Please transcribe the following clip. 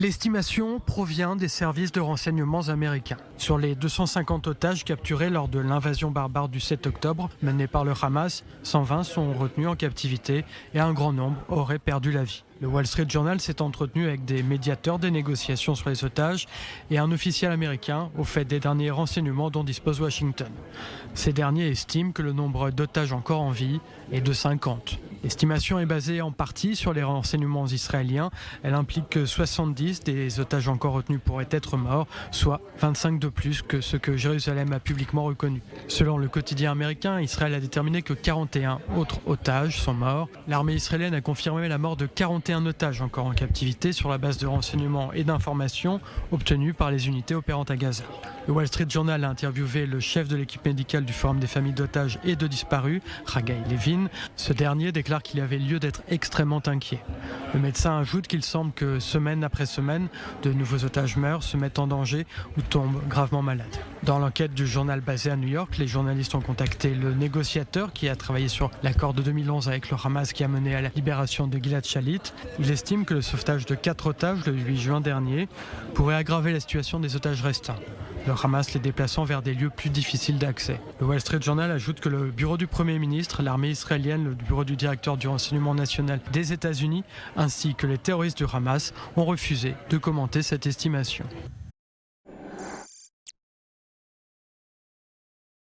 L'estimation provient des services de renseignements américains. Sur les 250 otages capturés lors de l'invasion barbare du 7 octobre menée par le Hamas, 120 sont retenus en captivité et un grand nombre auraient perdu la vie. Le Wall Street Journal s'est entretenu avec des médiateurs des négociations sur les otages et un officiel américain au fait des derniers renseignements dont dispose Washington. Ces derniers estiment que le nombre d'otages encore en vie est de 50. L'estimation est basée en partie sur les renseignements israéliens. Elle implique que 70 des otages encore retenus pourraient être morts, soit 25 de plus que ce que Jérusalem a publiquement reconnu. Selon le quotidien américain, Israël a déterminé que 41 autres otages sont morts. L'armée israélienne a confirmé la mort de 41 otages encore en captivité sur la base de renseignements et d'informations obtenus par les unités opérantes à Gaza. Le Wall Street Journal a interviewé le chef de l'équipe médicale du Forum des familles d'otages et de disparus, Haggai Levin. Ce dernier déclare qu'il y avait lieu d'être extrêmement inquiet. Le médecin ajoute qu'il semble que semaine après semaine, de nouveaux otages meurent, se mettent en danger ou tombent gravement malades. Dans l'enquête du journal basé à New York, les journalistes ont contacté le négociateur qui a travaillé sur l'accord de 2011 avec le Hamas qui a mené à la libération de Gilad Shalit. Il estime que le sauvetage de 4 otages le 8 juin dernier pourrait aggraver la situation des otages restants, le Hamas les déplaçant vers des lieux plus difficiles d'accès. Le Wall Street Journal ajoute que le bureau du Premier ministre, l'armée israélienne, le bureau du directeur du renseignement national des États-Unis, ainsi que les terroristes du Hamas ont refusé de commenter cette estimation.